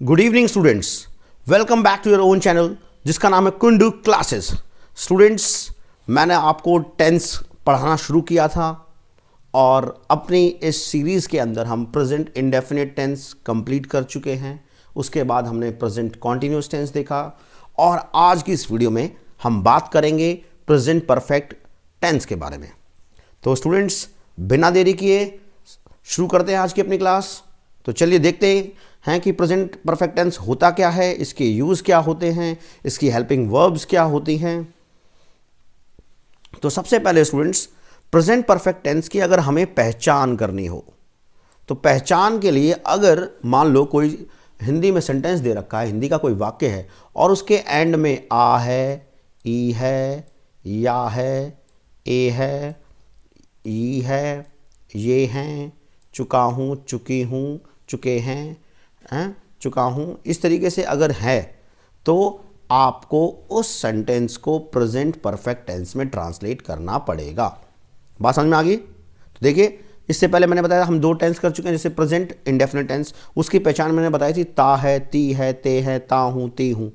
Good evening students, welcome back to your own channel जिसका नाम है कुंडू क्लासेस। स्टूडेंट्स, मैंने आपको टेंस पढ़ाना शुरू किया था और अपनी इस सीरीज़ के अंदर हम प्रेजेंट इंडेफिनिट टेंस कंप्लीट कर चुके हैं। उसके बाद हमने प्रेजेंट कॉन्टिन्यूस टेंस देखा और आज की इस वीडियो में हम बात करेंगे प्रेजेंट परफेक्ट टेंस के बारे में। तो स्टूडेंट्स, बिना देरी किए शुरू करते हैं आज की अपनी क्लास। तो चलिए देखते हैं कि प्रेजेंट परफेक्ट टेंस होता क्या है, इसके यूज़ क्या होते हैं, इसकी हेल्पिंग वर्ब्स क्या होती हैं। तो सबसे पहले स्टूडेंट्स, प्रेजेंट परफेक्ट टेंस की अगर हमें पहचान करनी हो तो पहचान के लिए अगर मान लो कोई हिंदी में सेंटेंस दे रखा है, हिंदी का कोई वाक्य है और उसके एंड में आ है, ई है, या है, ए है, ई है, ये हैं, चुका हूँ, चुकी हूँ, चुके हैं, चुका हूँ, इस तरीके से अगर है तो आपको उस सेंटेंस को प्रेजेंट परफेक्ट टेंस में ट्रांसलेट करना पड़ेगा। बात समझ में आ गई? तो देखिए, इससे पहले मैंने बताया हम दो टेंस कर चुके हैं। जैसे प्रेजेंट इंडेफिनिट टेंस, उसकी पहचान मैंने बताई थी ता है, ती है, ते है, ता हूँ, ती हूँ।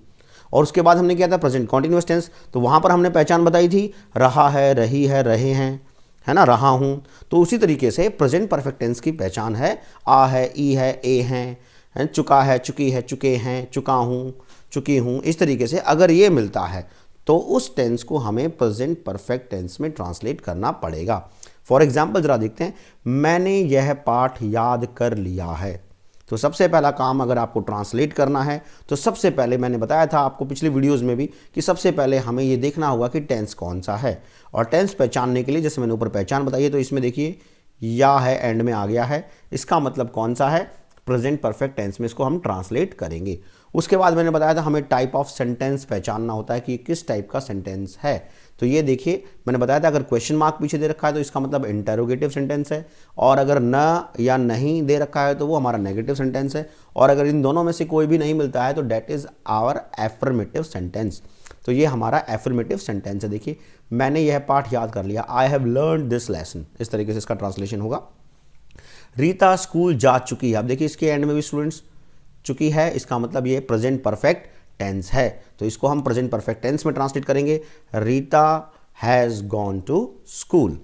और उसके बाद हमने किया था प्रेजेंट कॉन्टिन्यूस टेंस, तो वहाँ पर हमने पहचान बताई थी रहा है, रही है, रहे हैं, है ना, रहा हूँ। तो उसी तरीके से प्रेजेंट परफेक्ट टेंस की पहचान है आ है, ई है, ए हैं, चुका है, चुकी है, चुके हैं, चुका हूँ, चुकी हूँ। इस तरीके से अगर ये मिलता है तो उस टेंस को हमें प्रेजेंट परफेक्ट टेंस में ट्रांसलेट करना पड़ेगा। फॉर एग्जाम्पल जरा देखते हैं, मैंने यह पाठ याद कर लिया है। तो सबसे पहला काम अगर आपको ट्रांसलेट करना है तो सबसे पहले मैंने बताया था आपको पिछली वीडियोस में भी कि सबसे पहले हमें ये देखना होगा कि टेंस कौन सा है। और टेंस पहचानने के लिए जैसे मैंने ऊपर पहचान बताई है, तो इसमें देखिए या है, एंड में आ गया है, इसका मतलब कौन सा है, प्रेजेंट परफेक्ट टेंस में इसको हम ट्रांसलेट करेंगे। उसके बाद मैंने बताया था हमें टाइप ऑफ सेंटेंस पहचानना होता है कि किस टाइप का सेंटेंस है। तो ये देखिए, मैंने बताया था अगर क्वेश्चन मार्क पीछे दे रखा है तो इसका मतलब इंटरोगेटिव सेंटेंस है, और अगर न या नहीं दे रखा है तो वो हमारा नेगेटिव सेंटेंस है, और अगर इन दोनों में से कोई भी नहीं मिलता है तो that is our affirmative sentence. तो ये हमारा एफर्मेटिव सेंटेंस है। देखिए, मैंने यह पाठ याद कर लिया, I have learn this lesson, इस तरीके से इसका ट्रांसलेशन होगा। रीता स्कूल जा चुकी है। अब देखिए इसके एंड में भी स्टूडेंट्स चुकी है, इसका मतलब ये प्रेजेंट परफेक्ट टेंस है, तो इसको हम प्रेजेंट परफेक्ट टेंस में ट्रांसलेट करेंगे, Rita has gone to school.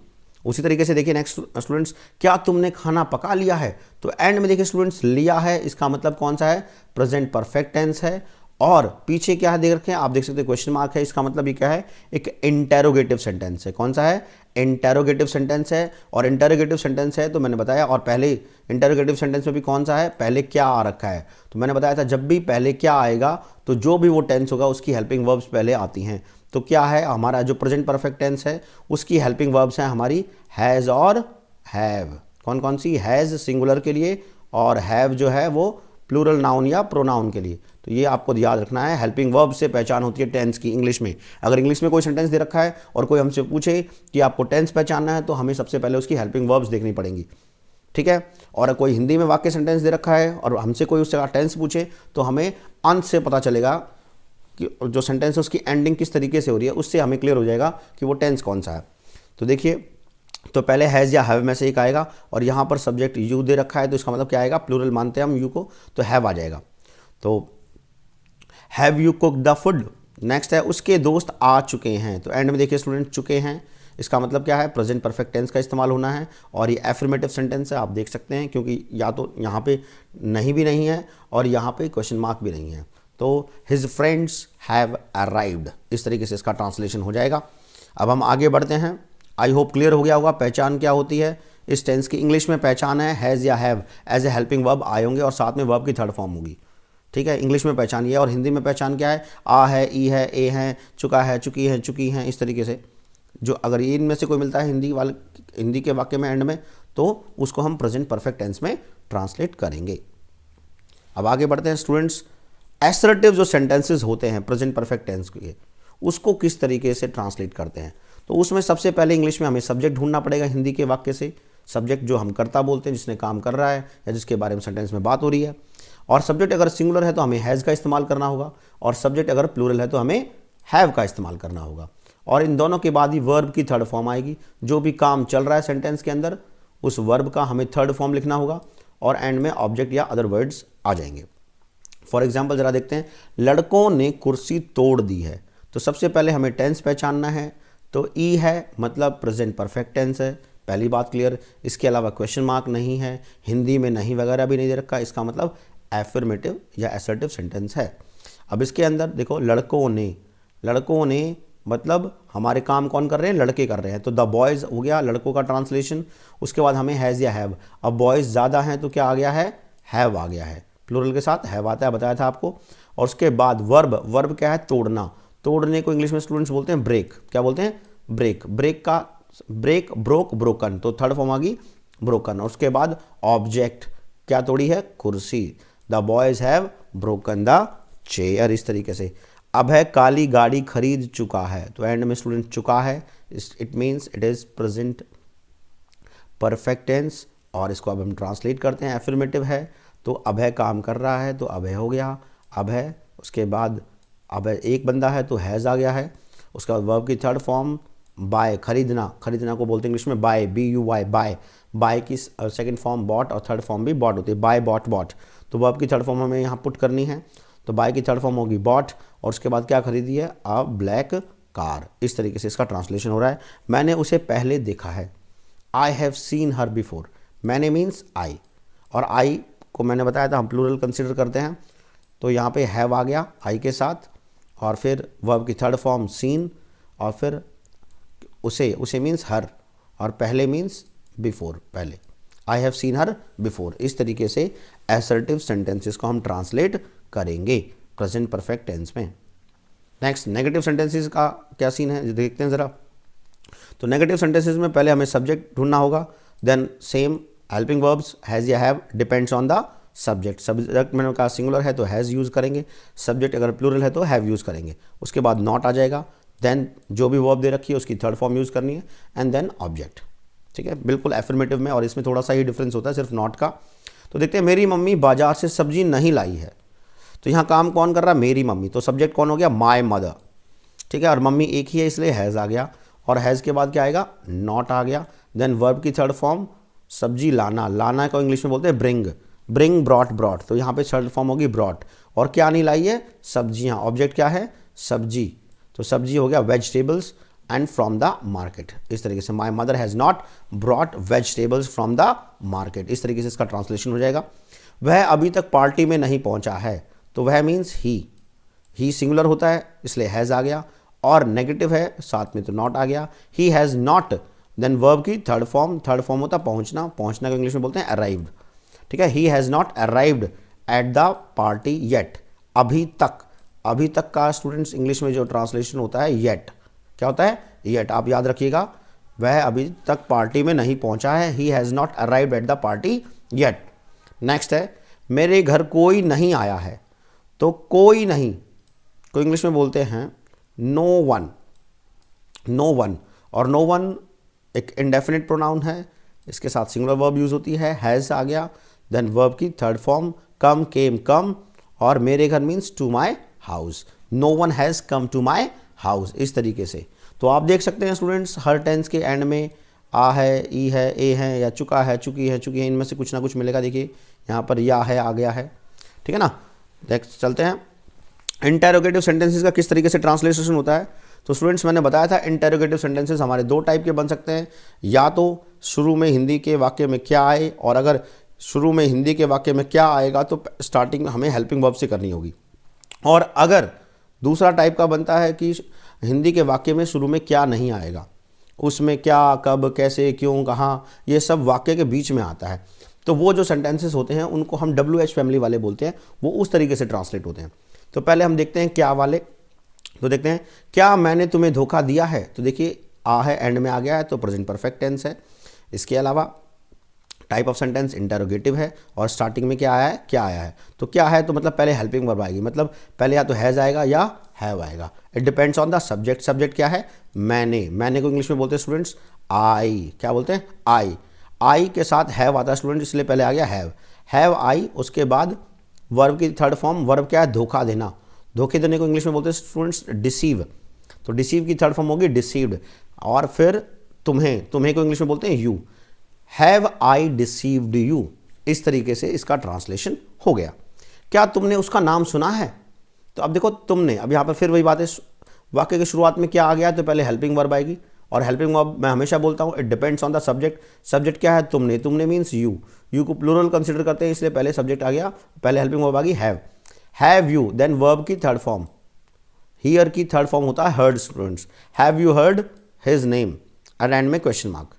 उसी तरीके से देखिए नेक्स्ट स्टूडेंट्स, क्या तुमने खाना पका लिया है। तो एंड में देखिए स्टूडेंट्स लिया है, इसका मतलब कौन सा है, प्रेजेंट परफेक्ट टेंस है। और पीछे क्या है देख रखे हैं आप, देख सकते हैं क्वेश्चन मार्क है, इसका मतलब ये क्या है, एक इंटेरोगेटिव सेंटेंस है। कौन सा है, इंटेरोगेटिव सेंटेंस है। और इंटेरोगेटिव सेंटेंस है तो मैंने बताया, और पहले इंटेरोगेटिव सेंटेंस में भी कौन सा है, पहले क्या आ रखा है। तो मैंने बताया था जब भी पहले क्या आएगा तो जो भी वो टेंस होगा उसकी हेल्पिंग वर्ब्स पहले आती हैं। तो क्या है हमारा जो प्रेजेंट परफेक्ट टेंस है उसकी हेल्पिंग वर्ब्स हैं हमारी हैज़ और हैव। कौन कौन सी, हैज़ सिंगुलर के लिए और हैव जो है वो प्लूरल नाउन या प्रोनाउन के लिए। तो ये आपको याद रखना है, हेल्पिंग वर्ब से पहचान होती है टेंस की इंग्लिश में। अगर इंग्लिश में कोई सेंटेंस दे रखा है और कोई हमसे पूछे कि आपको टेंस पहचानना है तो हमें सबसे पहले उसकी हेल्पिंग वर्ब्स देखनी पड़ेंगी, ठीक है। और कोई हिंदी में वाक्य सेंटेंस दे रखा है और हमसे कोई उससे टेंस पूछे तो हमें अंत से पता चलेगा कि जो सेंटेंस है उसकी एंडिंग किस तरीके से हो रही है, उससे हमें क्लियर हो जाएगा कि वो टेंस कौन सा है। तो देखिए, तो पहले हैज़ या हैव में से एक आएगा, और यहाँ पर सब्जेक्ट यू दे रखा है तो इसका मतलब क्या आएगा, प्लूरल मानते हैं हम यू को, तो हैव आ जाएगा। तो have you cook the food. Next है उसके दोस्त आ चुके हैं। तो एंड में देखिए स्टूडेंट चुके हैं, इसका मतलब क्या है, प्रेजेंट परफेक्ट टेंस का इस्तेमाल होना है। और ये एफर्मेटिव सेंटेंस है, आप देख सकते हैं, क्योंकि या तो यहाँ पे नहीं भी नहीं है और यहाँ पे क्वेश्चन मार्क भी नहीं है। तो हिज फ्रेंड्स हैव अराइव्ड, इस तरीके से इसका ट्रांसलेशन हो जाएगा। अब हम आगे बढ़ते हैं। आई होप क्लियर हो गया होगा पहचान क्या होती है इस टेंस की। इंग्लिश में पहचान है हैज़ या have, as a helping verb आए होंगे और साथ में वर्ब की थर्ड फॉर्म होगी, ठीक है। इंग्लिश में पहचान ये, और हिंदी में पहचान क्या है, आ है, ई है, ए है, चुका है, चुकी है, चुकी हैं, इस तरीके से। जो अगर ये इनमें से कोई मिलता है हिंदी के वाक्य में एंड में, तो उसको हम प्रेजेंट परफेक्ट टेंस में ट्रांसलेट करेंगे। अब आगे बढ़ते हैं स्टूडेंट्स, एसर्टिव जो सेंटेंसेस होते हैं प्रेजेंट परफेक्ट टेंस के, उसको किस तरीके से ट्रांसलेट करते हैं। तो उसमें सबसे पहले इंग्लिश में हमें सब्जेक्ट ढूंढना पड़ेगा हिंदी के वाक्य से। सब्जेक्ट जो हम कर्ता बोलते हैं, जिसने काम कर रहा है या जिसके बारे में सेंटेंस में बात हो रही है। और सब्जेक्ट अगर सिंगुलर है तो हमें हैज़ का इस्तेमाल करना होगा, और सब्जेक्ट अगर प्लूरल है तो हमें हैव का इस्तेमाल करना होगा। और इन दोनों के बाद ही वर्ब की थर्ड फॉर्म आएगी। जो भी काम चल रहा है सेंटेंस के अंदर उस वर्ब का हमें थर्ड फॉर्म लिखना होगा, और एंड में ऑब्जेक्ट या अदर वर्ड्स आ जाएंगे। फॉर एग्जाम्पल ज़रा देखते हैं, लड़कों ने कुर्सी तोड़ दी है। तो सबसे पहले हमें टेंस पहचानना है, तो ई है मतलब प्रेजेंट परफेक्ट टेंस है, पहली बात क्लियर। इसके अलावा क्वेश्चन मार्क नहीं है, हिंदी में नहीं वगैरह भी नहीं दे रखा, इसका मतलब एफर्मेटिव या असर्टिव सेंटेंस है। अब इसके अंदर देखो, लड़कों ने मतलब हमारे काम कौन कर रहे हैं, लड़के कर रहे हैं, तो द बॉयज़ हो गया लड़कों का ट्रांसलेशन। उसके बाद हमें हैज़ या हैव, अब बॉयज़ ज़्यादा हैं तो क्या आ गया है, हैव आ गया है, प्लूरल के साथ हैव आता है, बताया था आपको। और उसके बाद वर्ब क्या है, तोड़ना। तोड़ने को इंग्लिश में स्टूडेंट्स बोलते हैं ब्रेक। क्या बोलते हैं, ब्रेक, ब्रोक, ब्रोकन, तो थर्ड फॉर्म आ गई ब्रोकन। और उसके बाद ऑब्जेक्ट, क्या तोड़ी है, कुर्सी। The boys have broken the chair, इस तरीके से। अब है काली गाड़ी खरीद चुका है, तो एंड में स्टूडेंट चुका है, it means it is present perfect tense. और इसको अब हम ट्रांसलेट करते हैं, एफर्मेटिव है, तो अभय काम कर रहा है, तो अभय हो गया अभय। उसके बाद अभय एक बंदा है तो हैज़ आ गया है। उसके बाद वर्ब की थर्ड फॉर्म बाय, खरीदना को बोलते हैं इंग्लिश में बाय, BUY, बाय की सेकंड फॉर्म बॉट और थर्ड फॉर्म भी बॉट होती है, बाय बॉट। तो वर्ब की थर्ड फॉर्म हमें यहाँ पुट करनी है, तो बाय की थर्ड फॉर्म होगी बॉट। और उसके बाद क्या खरीदी है, अ ब्लैक कार। इस तरीके से इसका ट्रांसलेशन हो रहा है। मैंने उसे पहले देखा है, I have seen her before. मैंने मीन्स आई, और आई को मैंने बताया था हम प्लूरल कंसिडर करते हैं, तो यहाँ पे हैव आ गया आई के साथ, और फिर वर्ब की थर्ड फॉर्म सीन, और फिर उसे मीन्स हर, और पहले मीन्स बिफोर, पहले। I have seen her before. इस तरीके से असर्टिव सेंटेंसेस को हम ट्रांसलेट करेंगे प्रेजेंट परफेक्ट टेंस में। नेक्स्ट, नेगेटिव सेंटेंसेस का क्या सीन है देखते हैं ज़रा। तो नेगेटिव सेंटेंसेस में पहले हमें सब्जेक्ट ढूंढना होगा, then same helping verbs has या have depends on the subject. Subject मैंने कहा सिंगुलर है तो हैज़ यूज़ करेंगे, सब्जेक्ट अगर प्लूरल है तो हैव यूज़ करेंगे। उसके बाद नॉट आ जाएगा, देन जो भी वर्ब दे रखी है उसकी थर्ड फॉर्म यूज़ करनी है, एंड देन ऑब्जेक्ट। ठीक है, बिल्कुल एफर्मेटिव में, और इसमें थोड़ा सा ही डिफरेंस होता है सिर्फ नॉट का। तो देखते हैं, मेरी मम्मी बाजार से सब्जी नहीं लाई है, तो यहाँ काम कौन कर रहा है, मेरी मम्मी, तो सब्जेक्ट कौन हो गया, माय मदर। ठीक है, और मम्मी एक ही है इसलिए हैज़ आ गया, और हैज़ के बाद क्या आएगा, नॉट आ गया। देन वर्ब की थर्ड फॉर्म सब्जी लाना को इंग्लिश में बोलते हैं ब्रिंग, ब्रॉट, तो यहाँ पे थर्ड फॉर्म होगी ब्रॉट। और क्या नहीं लाई है, सब्जियाँ, ऑब्जेक्ट क्या है, सब्जी, तो सब्जी हो गया vegetables and from the market. इस तरीके से my mother has not brought vegetables from the market, इस तरीके से इसका ट्रांसलेशन हो जाएगा। वह अभी तक पार्टी में नहीं पहुंचा है, तो वह मीन्स ही सिंगुलर होता है इसलिए हैज़ आ गया, और नेगेटिव है साथ में तो नॉट आ गया। He has not, then verb की थर्ड फॉर्म होता है पहुंचना को इंग्लिश में बोलते हैं अराइव्ड। ठीक है, ही has not arrived at the party yet, अभी तक का स्टूडेंट्स इंग्लिश में जो ट्रांसलेशन होता है येट, क्या होता है, येट, आप याद रखिएगा, वह अभी तक पार्टी में नहीं पहुंचा है, ही has not arrived at the party yet. Next है, मेरे घर कोई नहीं आया है, तो कोई नहीं को इंग्लिश में बोलते हैं नो वन, और नो वन एक इंडेफिनिट प्रोनाउन है, इसके साथ सिंगुलर वर्ब यूज होती है, हैज़ आ गया। देन वर्ब की third form come, came, come, और मेरे घर means to my house, no one has come to my house, इस तरीके से। तो आप देख सकते हैं स्टूडेंट्स, हर टेंस के एंड में आ है, ई है, ए है, या चुका है, चुकी है, इनमें से कुछ ना कुछ मिलेगा। देखिए यहाँ पर या है आ गया है, ठीक है ना। नेक्स्ट चलते हैं, इंटेरोगेटिव सेंटेंसेस का किस तरीके से ट्रांसलेशन होता है। तो स्टूडेंट्स मैंने बताया था इंटेरोगेटिव सेंटेंसेस हमारे दो टाइप के बन सकते हैं, या तो शुरू में हिंदी के वाक्य में क्या आए, और अगर शुरू में हिंदी के वाक्य में क्या आएगा तो स्टार्टिंग में हमें हेल्पिंग वर्ब से करनी होगी। और अगर दूसरा टाइप का बनता है कि हिंदी के वाक्य में शुरू में क्या नहीं आएगा, उसमें क्या, कब, कैसे, क्यों, कहाँ, ये सब वाक्य के बीच में आता है, तो वो जो सेंटेंसेस होते हैं उनको हम WH फैमिली वाले बोलते हैं, वो उस तरीके से ट्रांसलेट होते हैं। तो पहले हम देखते हैं क्या वाले। तो देखते हैं, क्या मैंने तुम्हें धोखा दिया है, तो देखिए आ है एंड में आ गया है तो प्रेजेंट परफेक्ट टेंस है। इसके अलावा टाइप ऑफ सेंटेंस इंटरोगेटिव है, और स्टार्टिंग में क्या आया है, तो क्या है तो मतलब पहले हेल्पिंग वर्ब आएगी, मतलब पहले या तो हैज़ आएगा या हैव आएगा, it depends on the subject. Subject क्या है, मैंने को इंग्लिश में बोलते हैं स्टूडेंट्स आई, क्या बोलते हैं, आई के साथ हैव आता है स्टूडेंट, इसलिए पहले आ गया हैव आई। उसके बाद वर्ब की थर्ड फॉर्म, वर्ब क्या है, धोखा देना, धोखे देने को इंग्लिश में बोलते हैं स्टूडेंट्स डिसीव, तो डिसीव की थर्ड फॉर्म होगी डिसीव्ड। और फिर तुम्हें को इंग्लिश में बोलते हैं you, have I deceived you, इस तरीके से इसका ट्रांसलेशन हो गया। क्या तुमने उसका नाम सुना है? तो अब देखो तुमने, अब यहाँ पर फिर वही बात है, वाक्य की शुरुआत में क्या आ गया तो पहले हेल्पिंग वर्ब आएगी, और हेल्पिंग वर्ब मैं हमेशा बोलता हूँ it depends on the subject. Subject क्या है? तुमने। तुमने मीन्स यू को प्लूरल कंसिडर करते हैं, इसलिए पहले सब्जेक्ट आ गया, पहले हेल्पिंग वर्ब आ गई हैव यू, देन वर्ब की थर्ड फॉर्म, हियर की थर्ड फॉर्म होता है heard. Students, have you heard his name, and and में क्वेश्चन मार्क।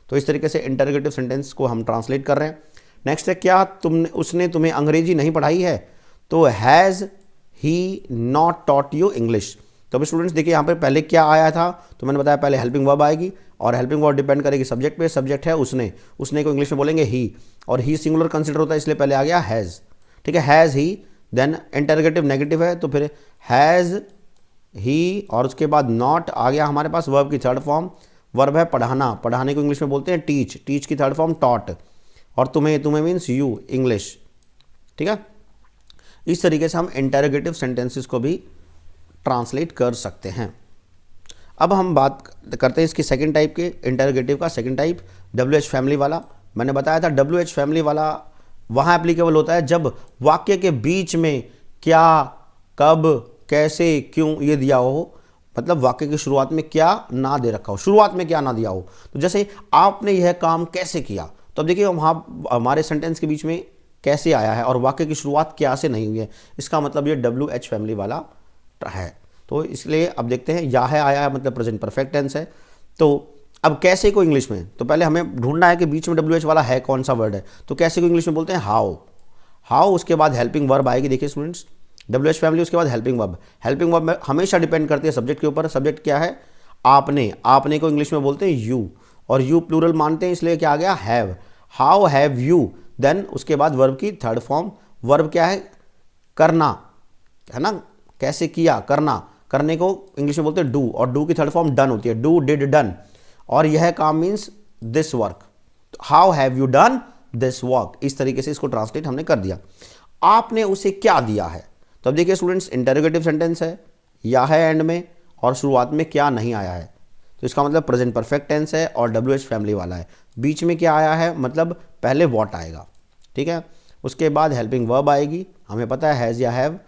तो इस तरीके से इंटरोगेटिव सेंटेंस को हम ट्रांसलेट कर रहे हैं। नेक्स्ट है, क्या तुमने, उसने तुम्हें अंग्रेजी नहीं पढ़ाई है? तो has he not taught you English. तो अभी स्टूडेंट्स देखिए यहाँ पर पहले क्या आया था, तो मैंने बताया पहले हेल्पिंग वर्ब आएगी, और हेल्पिंग वर्ब डिपेंड करेगी सब्जेक्ट पे। सब्जेक्ट है उसने, उसने को इंग्लिश में बोलेंगे ही, और ही सिंगुलर कंसिडर होता है, इसलिए पहले आ गया हैज़। ठीक है, has he, then interrogative negative है तो फिर हैज़ ही, और उसके बाद नॉट आ गया हमारे पास वर्ब की थर्ड फॉर्म। वर्ब है पढ़ाना, पढ़ाने को इंग्लिश में बोलते हैं टीच, टीच की थर्ड फॉर्म टॉट, और तुम्हें, तुम्हें मीन्स यू, इंग्लिश। ठीक है, इस तरीके से हम इंटरोगेटिव सेंटेंसेस को भी ट्रांसलेट कर सकते हैं। अब हम बात करते हैं इसकी सेकंड टाइप के, इंटरोगेटिव का सेकंड टाइप, WH फैमिली वाला। मैंने बताया था WH फैमिली वाला वहाँ एप्लीकेबल होता है जब वाक्य के बीच में क्या, कब, कैसे, क्यों ये दिया हो, मतलब वाक्य की शुरुआत में क्या ना दे रखा हो, शुरुआत में क्या ना दिया हो। तो जैसे आपने यह काम कैसे किया, तो अब देखिए वहाँ हमारे सेंटेंस के बीच में कैसे आया है और वाक्य की शुरुआत क्या से नहीं हुई है, इसका मतलब ये WH फैमिली वाला है। तो इसलिए अब देखते हैं, या है आया है मतलब प्रेजेंट परफेक्ट टेंस है। तो अब कैसे को इंग्लिश में, तो पहले हमें ढूंढना है कि बीच में WH वाला है कौन सा वर्ड है। तो कैसे को इंग्लिश में बोलते हैं हाउ, हाउ, उसके बाद हेल्पिंग वर्ब आएगी। देखिए स्टूडेंट्स, WH फैमिली, उसके बाद हेल्पिंग वर्ब। हेल्पिंग वर्ब हमेशा डिपेंड करती है सब्जेक्ट के ऊपर। सब्जेक्ट क्या है? आपने, आपने को इंग्लिश में बोलते हैं यू, और यू प्लूरल मानते हैं, इसलिए क्या आ गया have, how have you, then उसके बाद वर्ब की थर्ड फॉर्म। वर्ब क्या है? करना, है ना, कैसे किया, करना, करने को इंग्लिश में बोलते हैं डू, और डू की थर्ड फॉर्म डन होती है, डू, डिड, डन, और यह काम means this work, how have you done this work. इस तरीके से इसको ट्रांसलेट हमने कर दिया। आपने उसे क्या दिया है? तो अब देखिए स्टूडेंट्स, इंटरोगेटिव सेंटेंस है, या है एंड में, और शुरुआत में क्या नहीं आया है, तो इसका मतलब प्रेजेंट परफेक्ट टेंस है और WH फैमिली वाला है। बीच में क्या आया है, मतलब पहले व्हाट आएगा। ठीक है, उसके बाद हेल्पिंग वर्ब आएगी, हमें पता है हैज़ या have,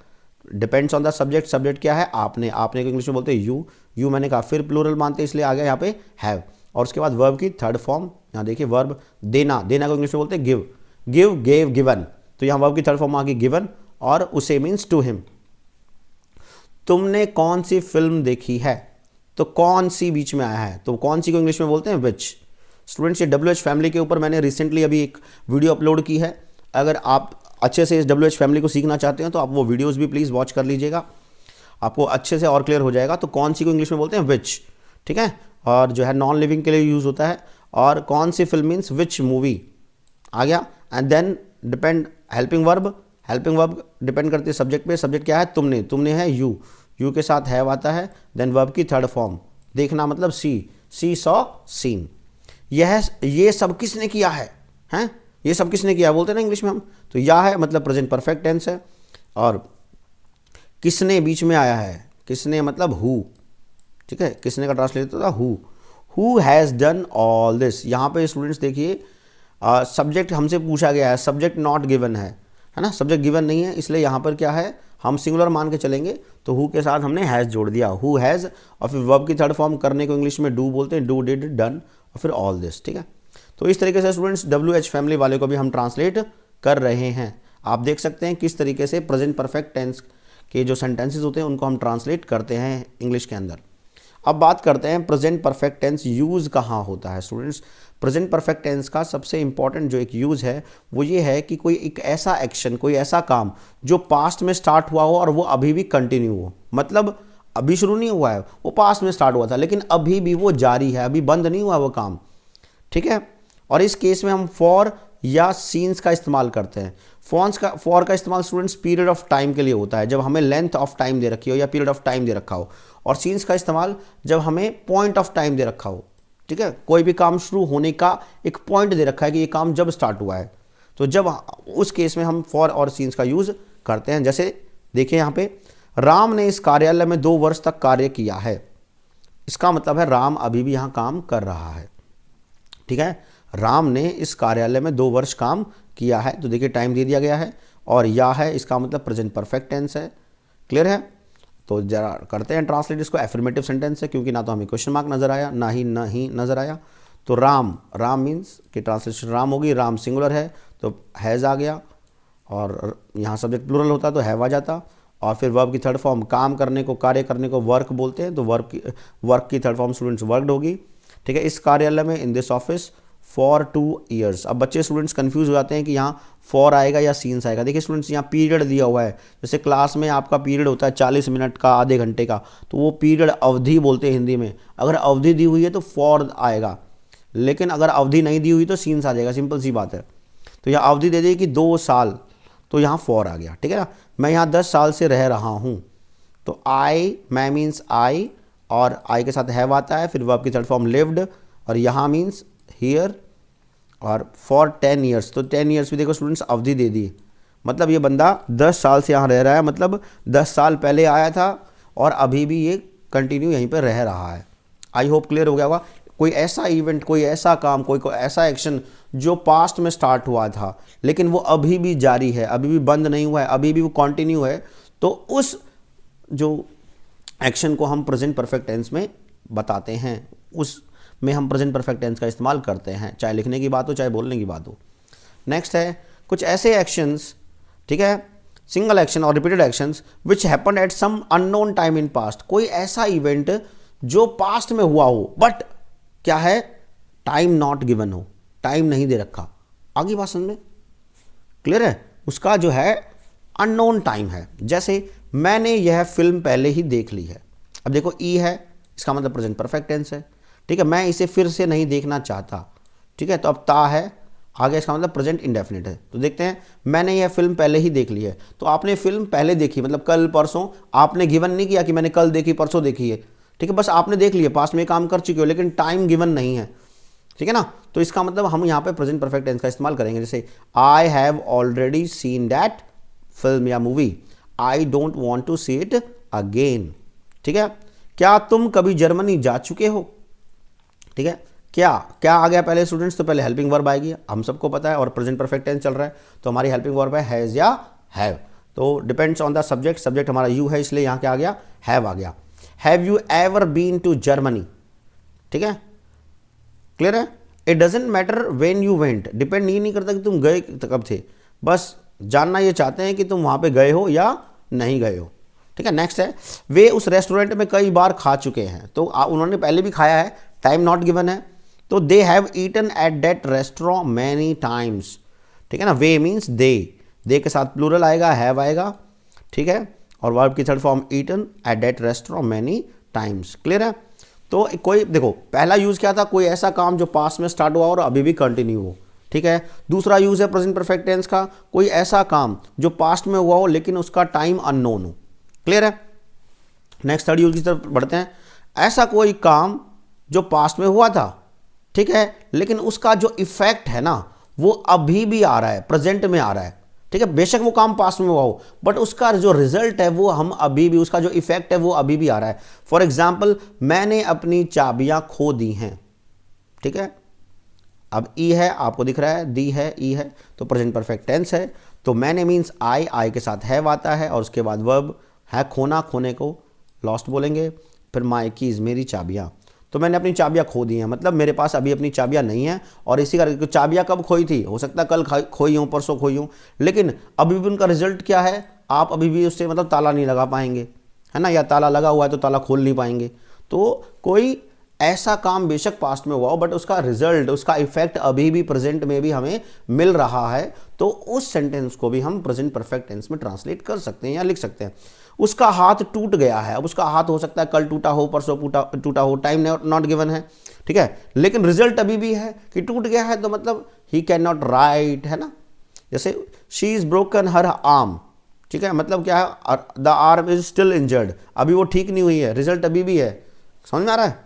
depends on the subject. Subject क्या है? आपने, आपने को इंग्लिश में बोलते हैं यू, यू मैंने कहा फिर प्लूरल मानते हैं, इसलिए आ गया यहाँ पे हैव, और उसके बाद वर्ब की थर्ड फॉर्म। यहाँ देखिए वर्ब देना, देना को इंग्लिश में बोलते हैं गिव, गिव, गेव, गिवन, तो यहाँ वर्ब की थर्ड फॉर्म आ गई गिवन, और उसे मीन्स टू हिम। तुमने कौन सी फिल्म देखी है? तो कौन सी बीच में आया है, तो कौन सी को इंग्लिश में बोलते हैं विच। स्टूडेंट्स, ये WH फैमिली के ऊपर मैंने रिसेंटली अभी एक वीडियो अपलोड की है। अगर आप अच्छे से इस WH फैमिली को सीखना चाहते हैं तो आप वो वीडियोस भी प्लीज़ वॉच कर लीजिएगा, आपको अच्छे से और क्लियर हो जाएगा। तो कौन सी को इंग्लिश में बोलते हैं विच, ठीक है, और जो है नॉन लिविंग के लिए यूज़ होता है, और कौन सी फिल्म मीन्स विच मूवी आ गया। And then depend helping verb, helping verb depend करती है सब्जेक्ट पे। सब्जेक्ट क्या है? तुमने, तुमने है यू, यू के साथ हैव आता है, देन वर्ब की थर्ड फॉर्म, देखना मतलब सी सॉ सीन। ये सब किसने किया है, हैं, ये सब किसने किया बोलते हैं ना इंग्लिश में हम। तो या है मतलब प्रेजेंट परफेक्ट टेंस है, और किसने बीच में आया है, किसने मतलब हु, ठीक है, किसने का ट्रांसलेट होता है who has done all this. यहाँ पे स्टूडेंट्स देखिए सब्जेक्ट हमसे पूछा गया है, सब्जेक्ट नॉट गिवन है ना, सब्जेक्ट गिवन नहीं है, इसलिए यहाँ पर क्या है, हम सिंगुलर मान के चलेंगे, तो हु के साथ हमने हैज़ जोड़ दिया, हु हैज़, और फिर वर्ब की थर्ड फॉर्म करने को इंग्लिश में डू बोलते हैं, डू, डिड, डन, और फिर ऑल दिस। ठीक है, तो इस तरीके से स्टूडेंट्स WH फैमिली वाले को भी हम ट्रांसलेट कर रहे हैं। आप देख सकते हैं किस तरीके से प्रेजेंट परफेक्ट टेंस के जो सेंटेंसेस होते हैं उनको हम ट्रांसलेट करते हैं इंग्लिश के अंदर। अब बात करते हैं प्रेजेंट परफेक्ट टेंस यूज़ कहाँ होता है। स्टूडेंट्स, प्रेजेंट परफेक्ट टेंस का सबसे इंपॉर्टेंट जो एक यूज़ है वो ये है कि कोई एक ऐसा एक्शन, कोई ऐसा काम जो पास्ट में स्टार्ट हुआ हो और वो अभी भी कंटिन्यू हो, मतलब अभी शुरू नहीं हुआ है, वो पास्ट में स्टार्ट हुआ था लेकिन अभी भी वो जारी है, अभी बंद नहीं हुआ वो काम। ठीक है, और इस केस में हम फॉर या सीन्स का इस्तेमाल करते हैं। फॉर का इस्तेमाल स्टूडेंट्स पीरियड ऑफ टाइम के लिए होता है, जब हमें लेंथ ऑफ टाइम दे रखी हो या पीरियड ऑफ टाइम दे रखा हो, और सीन्स का इस्तेमाल जब हमें पॉइंट ऑफ टाइम दे रखा हो। ठीक है, कोई भी काम शुरू होने का एक पॉइंट दे रखा है कि ये काम जब स्टार्ट हुआ है, तो जब उस केस में हम फॉर और सीन्स का यूज़ करते हैं। जैसे देखिए यहाँ पे, राम ने इस कार्यालय में 2 वर्ष तक कार्य किया है, इसका मतलब है राम अभी भी यहाँ काम कर रहा है। ठीक है, राम ने इस कार्यालय में 2 वर्ष काम किया है, तो देखिए टाइम दे दिया गया है, और या है इसका मतलब प्रेजेंट परफेक्ट टेंस है। क्लियर है? तो जरा करते हैं ट्रांसलेट इसको। एफर्मेटिव सेंटेंस है क्योंकि ना तो हमें क्वेश्चन मार्क नज़र आया ना ही नहीं नज़र आया। तो राम, राम मीन्स कि ट्रांसलेशन राम होगी, राम सिंगुलर है तो हैज़ आ गया, और यहाँ सब्जेक्ट प्लूरल होता तो हैव आ जाता। और फिर वर्ब की थर्ड फॉर्म, काम करने को, कार्य करने को वर्क बोलते हैं, तो वर्क की थर्ड फॉर्म स्टूडेंट्स वर्कड होगी। ठीक है, इस कार्यालय में, in this office for 2 years। अब बच्चे स्टूडेंट्स कंफ्यूज हो जाते हैं कि यहाँ फॉर आएगा या सीन्स आएगा। देखिए स्टूडेंट्स, यहाँ पीरियड दिया हुआ है। जैसे क्लास में आपका पीरियड होता है 40 मिनट का, आधे घंटे का, तो वो पीरियड अवधि बोलते हैं हिंदी में। अगर अवधि दी हुई है तो फॉर आएगा, लेकिन अगर अवधि नहीं दी हुई तो सीन्स आ जाएगा, सिंपल सी बात है। तो यहाँ अवधि दे दी कि 2 साल, तो यहाँ फॉर आ गया। ठीक है ना, मैं यहाँ 10 साल से रह रहा हूँ, तो आई, मैं मीन्स आई, और आई के साथ हैव आता है, फिर वर्ब की थर्ड फॉर्म लिव्ड, और यहाँ मीन्स हियर, और फॉर 10 years। तो 10 years भी देखो स्टूडेंट्स अवधि दे दी, मतलब ये बंदा 10 साल से यहाँ रह रहा है, मतलब 10 साल पहले आया था और अभी भी ये कंटिन्यू यहीं पर रह रहा है। आई होप क्लियर हो गया होगा। कोई ऐसा इवेंट, कोई ऐसा काम, कोई ऐसा एक्शन जो पास्ट में स्टार्ट हुआ था लेकिन वो अभी भी जारी है, अभी भी बंद नहीं हुआ है, अभी भी वो कंटिन्यू है, तो उस जो एक्शन को हम प्रेजेंट परफेक्ट टेंस में बताते हैं, उस में हम प्रेजेंट परफेक्ट टेंस का इस्तेमाल करते हैं, चाहे लिखने की बात हो चाहे बोलने की बात हो। नेक्स्ट है कुछ ऐसे एक्शंस, ठीक है, सिंगल एक्शन और repeated actions which happen at some unknown time in past. कोई ऐसा इवेंट जो पास्ट में हुआ हो बट क्या है, टाइम नॉट गिवन हो, टाइम नहीं दे रखा। आगे बात समझ में क्लियर है? उसका जो है अननोन टाइम है। जैसे मैंने यह फिल्म पहले ही देख ली है। अब देखो ई है, इसका मतलब प्रेजेंट परफेक्ट टेंस है। ठीक है, मैं इसे फिर से नहीं देखना चाहता। ठीक है, तो अब ता है आगे, इसका मतलब प्रेजेंट इंडेफिनिट है। तो देखते हैं, मैंने यह फिल्म पहले ही देख ली है। तो आपने फिल्म पहले देखी, मतलब कल परसों, आपने गिवन नहीं किया कि मैंने कल देखी परसों देखी है। ठीक है, बस आपने देख लिया, पास्ट में काम कर चुके हो, लेकिन टाइम गिवन नहीं है। ठीक है ना, तो इसका मतलब हम यहाँ पे प्रेजेंट परफेक्ट टेंस का इस्तेमाल करेंगे। जैसे I have already seen that film या movie, I don't want to see it again. ठीक है, क्या तुम कभी जर्मनी जा चुके हो? ठीक है, क्या क्या आ गया पहले स्टूडेंट्स? तो पहले हेल्पिंग वर्ब आएगी, हम सबको पता है, और प्रेजेंट परफेक्ट टेंस चल रहा है तो हमारी हेल्पिंग वर्ब है हैज़ या हैव। तो depends on the subject, subject हमारा यू है इसलिए यहाँ क्या आ गया, हैव आ गया। Have you ever been to Germany? ठीक है, क्लियर है? It doesn't matter when you went, depend ये नहीं करता कि तुम गए कब थे, बस जानना ये चाहते हैं कि तुम वहाँ पे गए हो या नहीं गए हो। ठीक है, नेक्स्ट है, वे उस रेस्टोरेंट में कई बार खा चुके हैं। तो उन्होंने पहले भी खाया है, टाइम नॉट गिवन है, तो they have eaten at that restaurant many times. ठीक है ना, वे मीन्स दे के साथ प्लूरल आएगा, हैव आएगा। ठीक है, और वर्ब की third form eaten at that restaurant many times. Clear है? तो कोई देखो, पहला यूज क्या था, कोई ऐसा काम जो पास्ट में स्टार्ट हुआ और अभी भी कंटिन्यू हो। ठीक है, दूसरा यूज है प्रेजेंट परफेक्ट टेंस का, कोई ऐसा काम जो पास्ट में हुआ हो लेकिन उसका टाइम अननोन हो। क्लियर है? नेक्स्ट थर्ड यूज की तरफ बढ़ते हैं। ऐसा कोई काम जो पास्ट में हुआ था, ठीक है, लेकिन उसका जो इफेक्ट है ना वो अभी भी आ रहा है, प्रेजेंट में आ रहा है। ठीक है, बेशक वो काम पास्ट में हुआ हो बट उसका जो रिजल्ट है वो हम अभी भी, उसका जो इफेक्ट है वो अभी भी आ रहा है। फॉर एग्जाम्पल, मैंने अपनी चाबियां खो दी हैं। ठीक है, अब ई है, आपको दिख रहा है, दी है, ई है, तो प्रेजेंट परफेक्ट टेंस है। तो मैंने मीन्स आई के साथ हैव आता है, और उसके बाद वर्ब है खोना, खोने को लॉस्ट बोलेंगे। फिर माई कीज, मेरी चाबियां, तो मैंने अपनी चाबियां खो दी हैं, मतलब मेरे पास अभी अपनी चाबियां नहीं हैं। और इसी का चाबियां कब खोई थी, हो सकता है कल खोई हूँ, परसों खोई हूँ, लेकिन अभी भी उनका रिजल्ट क्या है, आप अभी भी उससे मतलब ताला नहीं लगा पाएंगे, है ना, या ताला लगा हुआ है तो ताला खोल नहीं पाएंगे। तो कोई ऐसा काम बेशक पास्ट में हुआ हो बट उसका रिजल्ट, उसका इफेक्ट अभी भी प्रेजेंट में भी हमें मिल रहा है, तो उस सेंटेंस को भी हम प्रेजेंट परफेक्ट टेंस में ट्रांसलेट कर सकते हैं या लिख सकते हैं। उसका हाथ टूट गया है, अब उसका हाथ हो सकता है कल टूटा हो, परसों टूटा हो, टाइम नॉट गिवन है। ठीक है, लेकिन रिजल्ट अभी भी है कि टूट गया है, तो मतलब ही कैन नॉट राइट, है ना। जैसे she is broken her arm, ठीक है, मतलब क्या है, the arm is still injured, अभी वो ठीक नहीं हुई है, रिजल्ट अभी भी है। समझ में आ रहा है?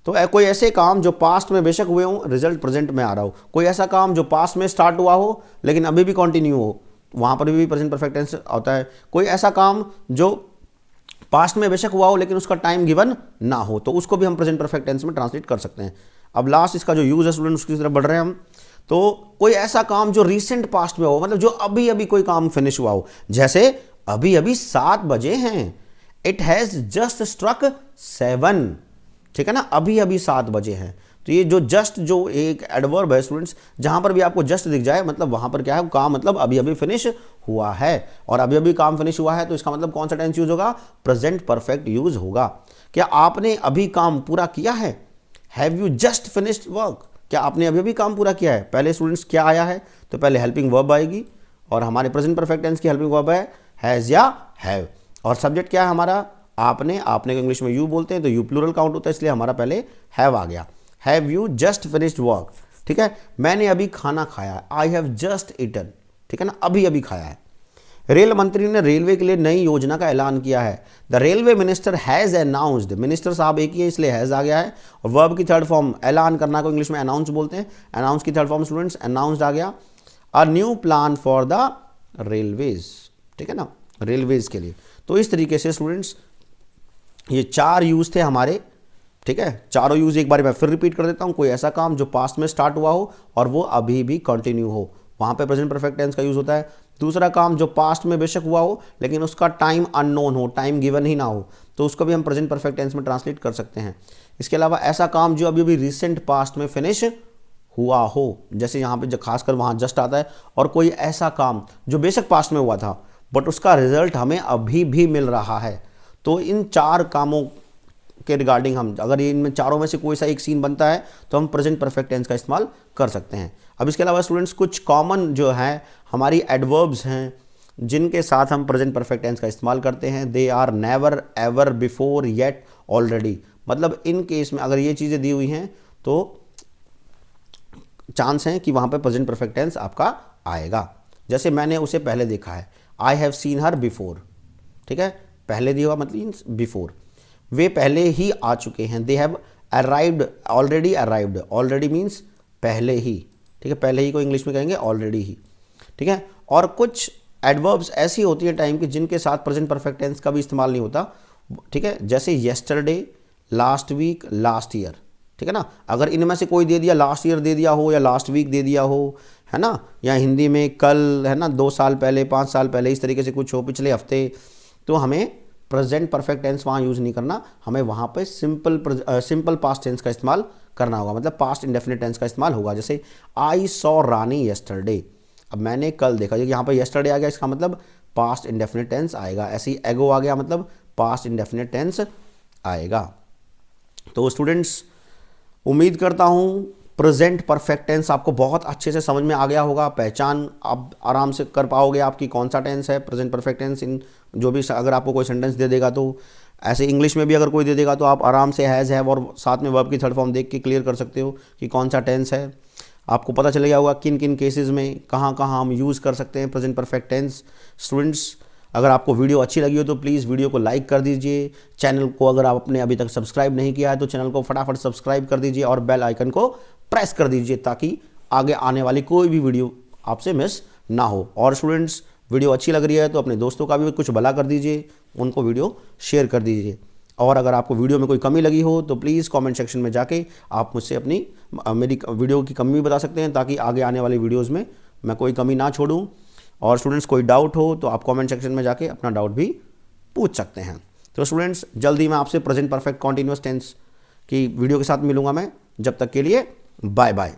तो कोई ऐसे काम जो पास्ट में बेशक हुए हों, रिजल्ट प्रेजेंट में आ रहा हो, कोई ऐसा काम जो पास्ट में स्टार्ट हुआ हो लेकिन अभी भी कंटिन्यू हो, वहाँ पर भी प्रेजेंट परफेक्ट टेंस होता है। कोई ऐसा काम जो पास्ट में बेशक हुआ हो लेकिन उसका टाइम गिवन ना हो, तो उसको भी हम प्रेजेंट परफेक्ट टेंस में ट्रांसलेट कर सकते हैं। अब लास्ट इसका जो यूज है स्टूडेंट, उसकी तरफ बढ़ रहे हैं हम। तो कोई ऐसा काम जो रिसेंट पास्ट में हो, मतलब जो अभी अभी कोई काम फिनिश हुआ हो, जैसे अभी अभी 7 बजे हैं, इट हैज़ जस्ट स्ट्रक 7, ठीक है ना, अभी अभी 7 बजे हैं। तो ये जो जस्ट जो एक एडवर्ब है स्टूडेंट्स, जहां पर भी आपको जस्ट दिख जाए मतलब वहां पर क्या है, काम मतलब अभी अभी फिनिश हुआ है, और अभी अभी काम फिनिश हुआ है तो इसका मतलब कौन सा टेंस यूज होगा, प्रेजेंट परफेक्ट यूज होगा। क्या आपने अभी काम पूरा किया है, have you just finished work, क्या आपने अभी अभी काम पूरा किया है। पहले स्टूडेंट्स क्या आया है, तो पहले हेल्पिंग वर्ब आएगी, और हमारे प्रेजेंट परफेक्ट टेंस की हेल्पिंग वर्ब है हैज़ या हैव, और सब्जेक्ट क्या है हमारा, आपने, आपने को इंग्लिश में यू बोलते हैं तो यू प्लूरल काउंट होता है, इसलिए हमारा पहले हैव आ गया, have you just finished work, ठीक है। मैंने अभी खाना खाया, आई हैव जस्ट ईटन, ठीक है ना, अभी अभी खाया है। रेल मंत्री ने रेलवे के लिए नई योजना का ऐलान किया है, the railway minister has announced, minister साहब एक ही है इसलिए हैज़ आ गया है, और वर्ब की थर्ड फॉर्म ऐलान करना को इंग्लिश में अनाउंस बोलते हैं, अनाउंस की थर्ड फॉर्म स्टूडेंट्स अनाउंस्ड आ गया, a new plan for the railways, ठीक है ना, रेलवेज के लिए। तो इस तरीके से स्टूडेंट्स ये 4 यूज थे हमारे, ठीक है, चारों यूज एक बार मैं फिर रिपीट कर देता हूं। कोई ऐसा काम जो पास्ट में स्टार्ट हुआ हो और वो अभी भी कंटिन्यू हो, वहां पे प्रेजेंट परफेक्ट टेंस का यूज होता है। दूसरा काम जो पास्ट में बेशक हुआ हो लेकिन उसका टाइम अननोन हो, टाइम गिवन ही ना हो, तो उसको भी हम प्रेजेंट परफेक्ट टेंस में ट्रांसलेट कर सकते हैं। इसके अलावा ऐसा काम जो अभी अभी रिसेंट पास्ट में फिनिश हुआ हो, जैसे यहाँ पे खासकर वहाँ जस्ट आता है, और कोई ऐसा काम जो बेशक पास्ट में हुआ था बट उसका रिजल्ट हमें अभी भी मिल रहा है। तो इन 4 कामों के रिगार्डिंग हम, अगर इनमें चारों में से कोई सा एक सीन बनता है तो हम प्रेजेंट परफेक्ट टेंस का इस्तेमाल कर सकते हैं। अब इसके अलावा स्टूडेंट्स कुछ कॉमन जो है हमारी एडवर्ब्स हैं जिनके साथ हम प्रेजेंट परफेक्ट टेंस का इस्तेमाल करते हैं। They are never, ever, before, yet, already, मतलब इन केस में अगर ये चीज़ें दी हुई हैं तो चांस है कि वहाँ पर प्रेजेंट परफेक्ट टेंस आपका आएगा। जैसे मैंने उसे पहले देखा है, I have seen her before, ठीक है, पहले दिया हुआ मतलब बिफोर, वे पहले ही आ चुके हैं, they have arrived, already arrived, already means पहले ही, ठीक है, पहले ही को इंग्लिश में कहेंगे ऑलरेडी ही, ठीक है। और कुछ एडवर्ब्स ऐसी होती है टाइम की जिनके साथ प्रेजेंट परफेक्ट टेंस का भी इस्तेमाल नहीं होता, ठीक है, जैसे yesterday, last week, last year, ठीक है ना। अगर इनमें से कोई दे दिया, लास्ट ईयर दे दिया हो या लास्ट वीक दे दिया हो, है ना, या हिंदी में कल, है ना, 2 साल पहले, 5 साल पहले, इस तरीके से कुछ हो, पिछले हफ्ते, तो हमें प्रेजेंट परफेक्ट टेंस वहाँ यूज़ नहीं करना, हमें वहाँ पे सिंपल पास्ट टेंस का इस्तेमाल करना होगा, मतलब पास्ट इंडेफिनिट टेंस का इस्तेमाल होगा। जैसे आई सॉ रानी येस्टरडे, अब मैंने कल देखा, यहाँ पर येस्टरडे आ गया, इसका मतलब पास्ट इंडेफिनिट टेंस आएगा। ऐसे ही एगो आ गया, मतलब पास्ट इंडेफिनिट टेंस आएगा। तो स्टूडेंट्स उम्मीद करता हूँ प्रेजेंट परफेक्ट टेंस आपको बहुत अच्छे से समझ में आ गया होगा, पहचान आप आराम से कर पाओगे आपकी कौन सा टेंस है प्रेजेंट परफेक्ट टेंस। इन जो भी अगर आपको कोई सेंटेंस दे देगा तो ऐसे इंग्लिश में भी अगर कोई दे देगा तो आप आराम से हैज़, हैव और साथ में वर्ब की थर्ड फॉर्म देख के क्लियर कर सकते हो कि कौन सा टेंस है। आपको पता चल गया होगा किन किन केसेस में कहाँ कहाँ हम यूज़ कर सकते हैं प्रेजेंट परफेक्ट टेंस। स्टूडेंट्स अगर आपको वीडियो अच्छी लगी हो तो प्लीज़ वीडियो को लाइक कर दीजिए, चैनल को अगर आपने अभी तक सब्सक्राइब नहीं किया है तो चैनल को फटाफट सब्सक्राइब कर दीजिए और बेल आइकन को प्रेस कर दीजिए ताकि आगे आने वाली कोई भी वीडियो आपसे मिस ना हो। और स्टूडेंट्स वीडियो अच्छी लग रही है तो अपने दोस्तों का भी कुछ भला कर दीजिए, उनको वीडियो शेयर कर दीजिए। और अगर आपको वीडियो में कोई कमी लगी हो तो प्लीज़ कमेंट सेक्शन में जाके आप मुझसे अपनी मेरी वीडियो की कमी भी बता सकते हैं ताकि आगे आने वाली वीडियोज़ में मैं कोई कमी ना छोड़ूँ। और स्टूडेंट्स कोई डाउट हो तो आप कमेंट सेक्शन में जाके अपना डाउट भी पूछ सकते हैं। तो स्टूडेंट्स जल्दी मैं आपसे प्रेजेंट परफेक्ट कॉन्टिन्यूअस टेंस की वीडियो के साथ मिलूंगा मैं, जब तक के लिए बाय बाय।